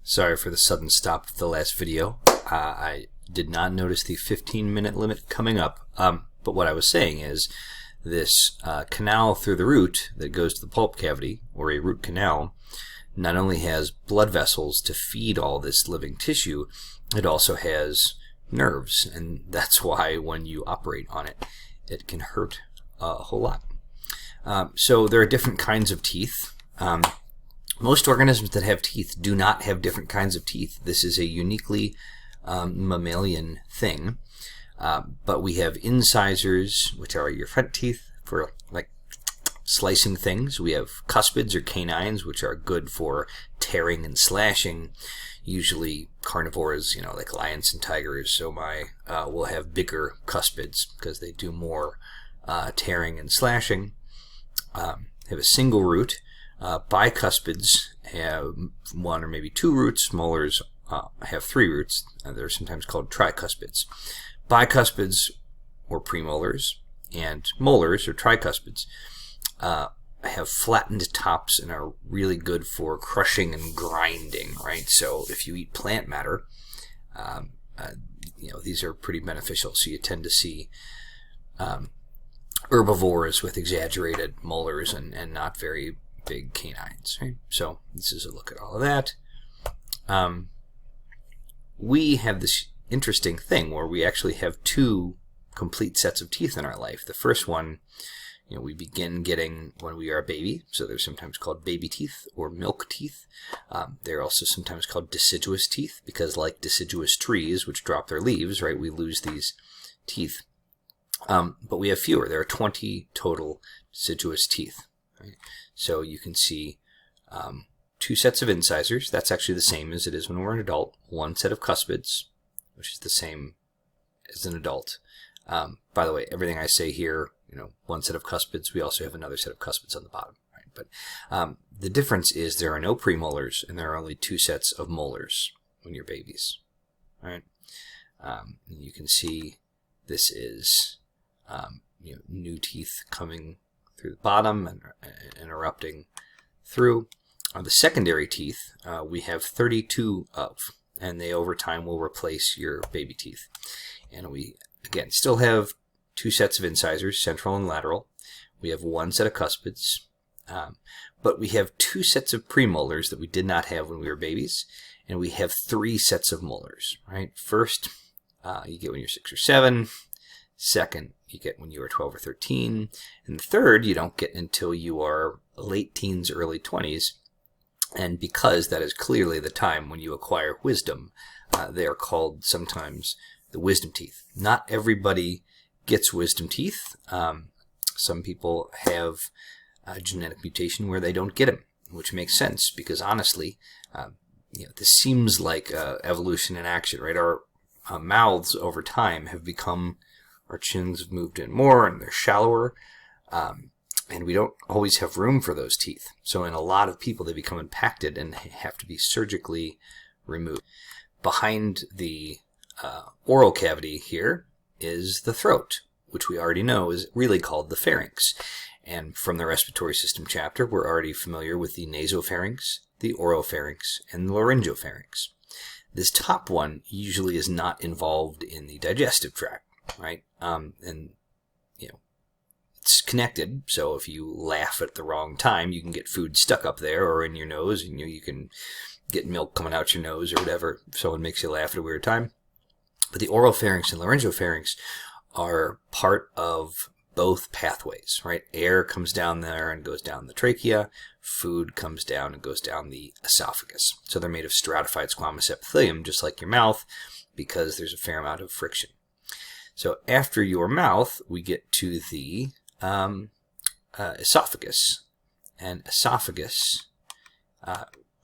Sorry for the sudden stop of the last video. I did not notice the 15-minute limit coming up. But what I was saying is this canal through the root that goes to the pulp cavity, or a root canal, not only has blood vessels to feed all this living tissue, it also has nerves. And that's why when you operate on it, it can hurt a whole lot. So there are different kinds of teeth. Most organisms that have teeth do not have different kinds of teeth. This is a uniquely mammalian thing. But we have incisors, which are your front teeth for like slicing things. We have cuspids or canines, which are good for tearing and slashing. Usually carnivores, like lions and tigers, so will have bigger cuspids because they do more tearing and slashing. Have a single root. Bicuspids have one or maybe two roots. Molars have three roots. They're sometimes called tricuspids. Bicuspids, or premolars, and molars, or tricuspids, have flattened tops and are really good for crushing and grinding, right? So if you eat plant matter, these are pretty beneficial. So you tend to see herbivores with exaggerated molars and not very big canines, right? So this is a look at all of that. We have this interesting thing where we actually have two complete sets of teeth in our life. The first one, we begin getting when we are a baby, so they're sometimes called baby teeth or milk teeth. They're also sometimes called deciduous teeth because, like deciduous trees, which drop their leaves, right, we lose these teeth. But we have fewer. There are 20 total deciduous teeth. Right? So you can see two sets of incisors. That's actually the same as it is when we're an adult. One set of cuspids, which is the same as an adult. By the way, everything I say here, one set of cuspids, we also have another set of cuspids on the bottom. Right? But the difference is there are no premolars and there are only two sets of molars when you're babies. Right? You can see this is new teeth coming through the bottom and erupting through. The secondary teeth we have 32 of, and they over time will replace your baby teeth. And we, again, still have two sets of incisors, central and lateral. We have one set of cuspids, but we have two sets of premolars that we did not have when we were babies, and we have three sets of molars, right? First, you get when you're 6 or 7. Second, you get when you are 12 or 13. And the third, you don't get until you are late teens, early 20s. And because that is clearly the time when you acquire wisdom, they are called sometimes the wisdom teeth. Not everybody gets wisdom teeth. Some people have a genetic mutation where they don't get them, which makes sense because honestly, this seems like evolution in action, right? Our mouths over time have become, our chins have moved in more and they're shallower. And we don't always have room for those teeth. So in a lot of people, they become impacted and have to be surgically removed. Behind the oral cavity here is the throat, which we already know is really called the pharynx. And from the respiratory system chapter, we're already familiar with the nasopharynx, the oropharynx, and the laryngopharynx. This top one usually is not involved in the digestive tract, right? It's connected, so if you laugh at the wrong time, you can get food stuck up there or in your nose, and you can get milk coming out your nose or whatever if someone makes you laugh at a weird time. But the oropharynx and laryngopharynx are part of both pathways, right? Air comes down there and goes down the trachea. Food comes down and goes down the esophagus. So they're made of stratified squamous epithelium, just like your mouth, because there's a fair amount of friction. So after your mouth, we get to the esophagus. And esophagus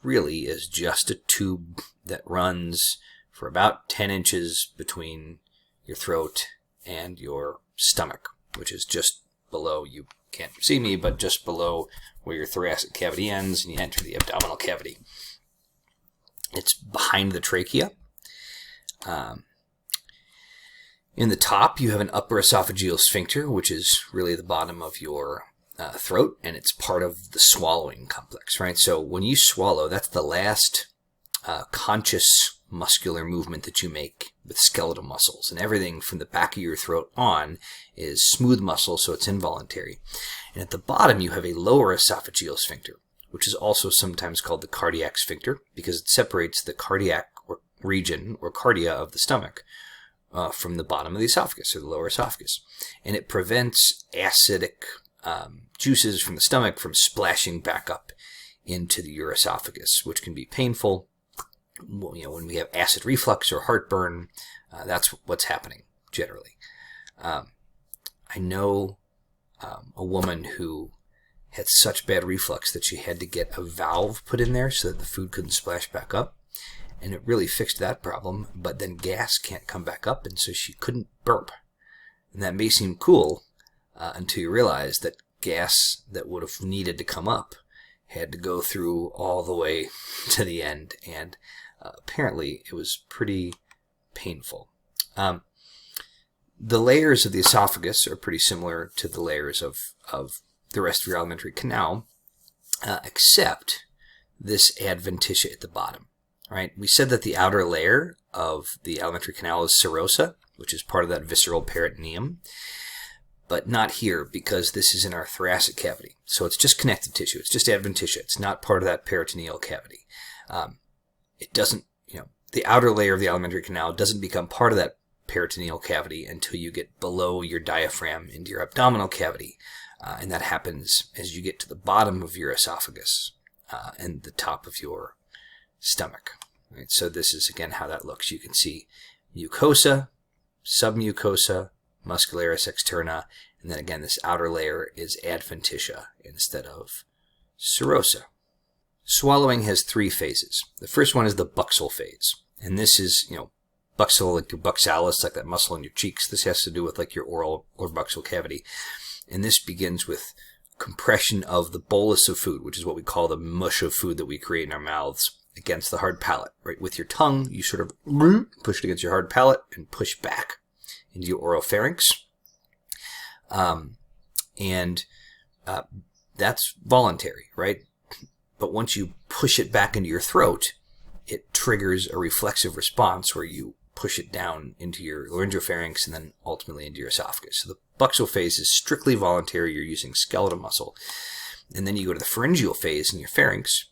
really is just a tube that runs for about 10 inches between your throat and your stomach, which is just below, you can't see me, but just below where your thoracic cavity ends and you enter the abdominal cavity. It's behind the trachea. In the top, you have an upper esophageal sphincter, which is really the bottom of your throat, and it's part of the swallowing complex, right? So when you swallow, that's the last conscious muscular movement that you make with skeletal muscles. And everything from the back of your throat on is smooth muscle, so it's involuntary. And at the bottom, you have a lower esophageal sphincter, which is also sometimes called the cardiac sphincter, because it separates the cardiac region or cardia of the stomach from the bottom of the esophagus, or the lower esophagus. And it prevents acidic juices from the stomach from splashing back up into your esophagus, which can be painful. When we have acid reflux or heartburn, that's what's happening generally. I know a woman who had such bad reflux that she had to get a valve put in there so that the food couldn't splash back up. And it really fixed that problem, but then gas can't come back up, and so she couldn't burp. And that may seem cool until you realize that gas that would have needed to come up had to go through all the way to the end, and apparently it was pretty painful. The layers of the esophagus are pretty similar to the layers of the rest of your alimentary canal, except this adventitia at the bottom. Right? We said that the outer layer of the alimentary canal is serosa, which is part of that visceral peritoneum, but not here because this is in our thoracic cavity. So it's just connective tissue. It's just adventitia. It's not part of that peritoneal cavity. It doesn't, the outer layer of the alimentary canal doesn't become part of that peritoneal cavity until you get below your diaphragm into your abdominal cavity. And that happens as you get to the bottom of your esophagus and the top of your stomach. Right? So this is again how that looks. You can see mucosa, submucosa, muscularis externa, and then again this outer layer is adventitia instead of serosa. Swallowing has 3 phases. The first one is the buccal phase, and this is buccal, like your buccalis, like that muscle in your cheeks. This has to do with like your oral or buccal cavity, and this begins with compression of the bolus of food, which is what we call the mush of food that we create in our mouths, against the hard palate. Right, with your tongue, you sort of push it against your hard palate and push back into your oropharynx, and that's voluntary, right? But once you push it back into your throat, it triggers a reflexive response where you push it down into your laryngopharynx and then ultimately into your esophagus. So the buccal phase is strictly voluntary. You're using skeletal muscle. And then you go to the pharyngeal phase in your pharynx,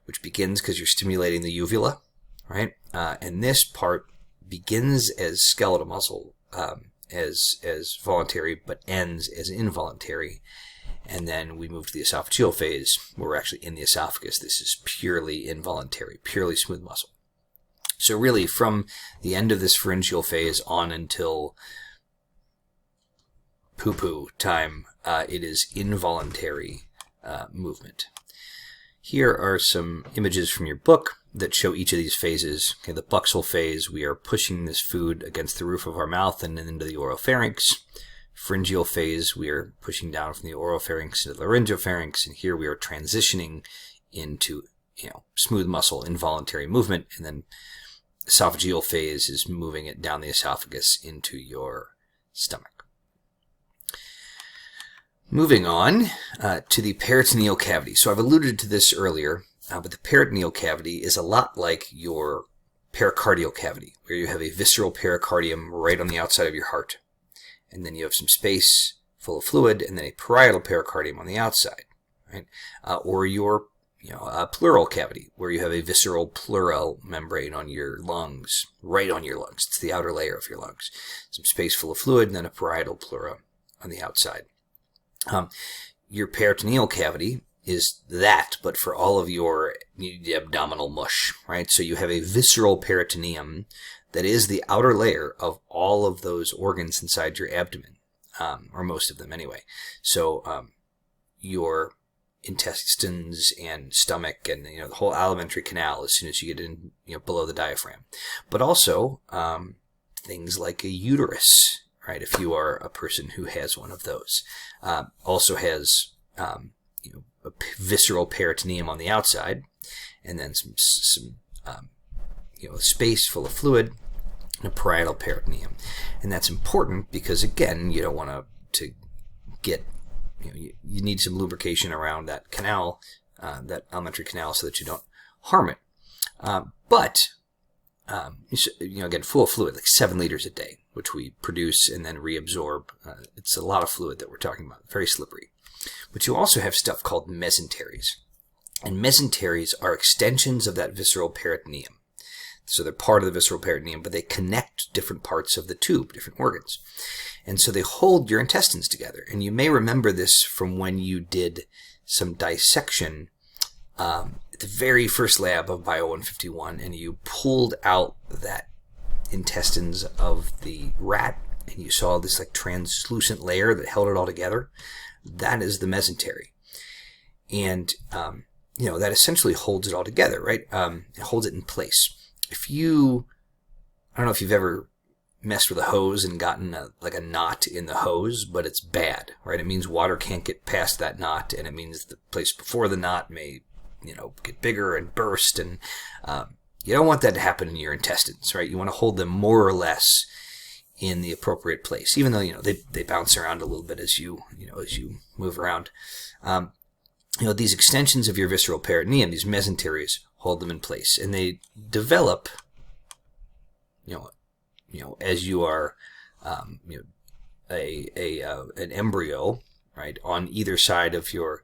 which begins because you're stimulating the uvula, right? And this part begins as skeletal muscle, as voluntary, but ends as involuntary. And then we move to the esophageal phase, where we're actually in the esophagus. This is purely involuntary, purely smooth muscle. So really, from the end of this pharyngeal phase on until poo-poo time, it is involuntary movement. Here are some images from your book that show each of these phases. Okay, the buccal phase, we are pushing this food against the roof of our mouth and then into the oropharynx. Pharyngeal phase, we are pushing down from the oropharynx into the laryngopharynx, and here we are transitioning into smooth muscle, involuntary movement, and then esophageal phase is moving it down the esophagus into your stomach. Moving on to the peritoneal cavity. So I've alluded to this earlier, but the peritoneal cavity is a lot like your pericardial cavity, where you have a visceral pericardium right on the outside of your heart. And then you have some space full of fluid, and then a parietal pericardium on the outside, right? Or your pleural cavity, where you have a visceral pleural membrane on your lungs, right on your lungs. It's the outer layer of your lungs. Some space full of fluid, and then a parietal pleura on the outside. Your peritoneal cavity is that, but for all of your abdominal mush, right? So you have a visceral peritoneum that is the outer layer of all of those organs inside your abdomen, or most of them anyway. So your intestines and stomach and the whole alimentary canal as soon as you get in below the diaphragm. But also things like a uterus, right? If you are a person who has one of those, also has a visceral peritoneum on the outside, and then some space full of fluid, and a parietal peritoneum. And that's important because, again, you don't want to get, you need some lubrication around that canal, that alimentary canal, so that you don't harm it. Again, full of fluid, like 7 liters a day, which we produce and then reabsorb. It's a lot of fluid that we're talking about, very slippery. But you also have stuff called mesenteries. And mesenteries are extensions of that visceral peritoneum. So they're part of the visceral peritoneum, but they connect different parts of the tube, different organs. And so they hold your intestines together. And you may remember this from when you did some dissection at the very first lab of Bio 151, and you pulled out that intestines of the rat, and you saw this like translucent layer that held it all together. That is the mesentery. And, that essentially holds it all together, right? It holds it in place. I don't know if you've ever messed with a hose and gotten a knot in the hose, but it's bad, right? It means water can't get past that knot, and it means the place before the knot may, get bigger and burst, and you don't want that to happen in your intestines, right? You want to hold them more or less in the appropriate place, even though, they bounce around a little bit as you move around. These extensions of your visceral peritoneum, these mesenteries, hold them in place, and they develop, as you are, an embryo, right, on either side of your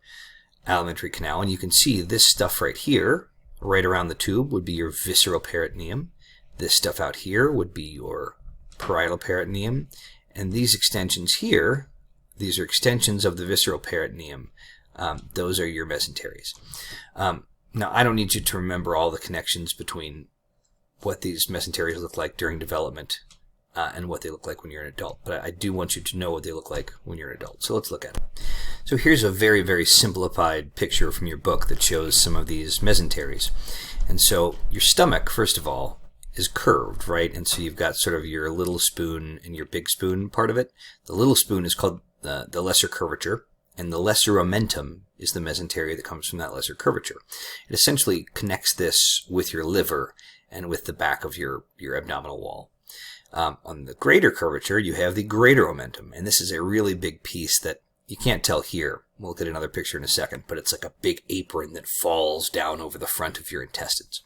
alimentary canal. And you can see this stuff right here, right around the tube, would be your visceral peritoneum. This stuff out here would be your parietal peritoneum. And these extensions here, these are extensions of the visceral peritoneum. Those are your mesenteries. Now, I don't need you to remember all the connections between what these mesenteries look like during development and what they look like when you're an adult, but I do want you to know what they look like when you're an adult. So let's look at it. So here's a very, very simplified picture from your book that shows some of these mesenteries. And so your stomach, first of all, is curved, right? And so you've got sort of your little spoon and your big spoon part of it. The little spoon is called the lesser curvature, and the lesser omentum is the mesentery that comes from that lesser curvature. It essentially connects this with your liver and with the back of your abdominal wall. On the greater curvature, you have the greater omentum, and this is a really big piece that you can't tell here. We'll look at another picture in a second, but it's like a big apron that falls down over the front of your intestines.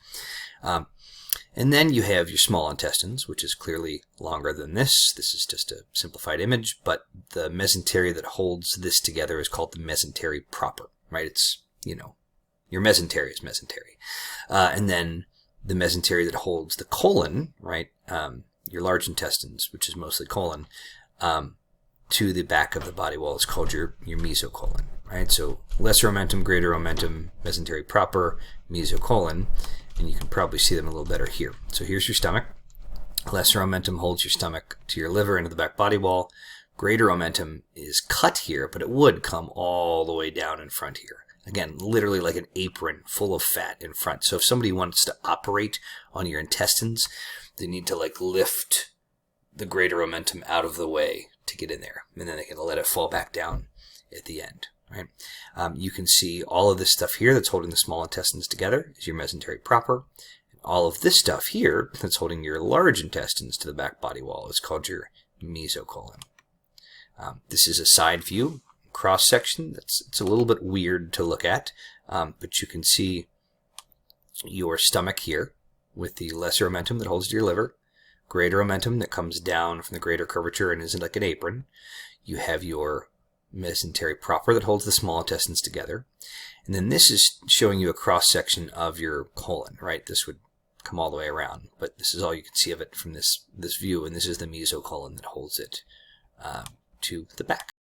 And then you have your small intestines, which is clearly longer than this. This is just a simplified image, but the mesentery that holds this together is called the mesentery proper, right? It's, your mesentery is mesentery. And then the mesentery that holds the colon, right, your large intestines, which is mostly colon, to the back of the body wall is called your mesocolon, right? So lesser omentum, greater omentum, mesentery proper, mesocolon, and you can probably see them a little better here. So here's your stomach. Lesser omentum holds your stomach to your liver into the back body wall. Greater omentum is cut here, but it would come all the way down in front here. Again, literally like an apron full of fat in front. So if somebody wants to operate on your intestines, they need to lift the greater omentum out of the way to get in there. And then they can let it fall back down at the end. Right? You can see all of this stuff here that's holding the small intestines together is your mesentery proper. All of this stuff here that's holding your large intestines to the back body wall is called your mesocolon. This is a side view, cross section. It's a little bit weird to look at, but you can see your stomach here with the lesser omentum that holds to your liver, greater omentum that comes down from the greater curvature and is like an apron. You have your mesentery proper that holds the small intestines together. And then this is showing you a cross-section of your colon, right? This would come all the way around, but this is all you can see of it from this view, and this is the mesocolon that holds it to the back.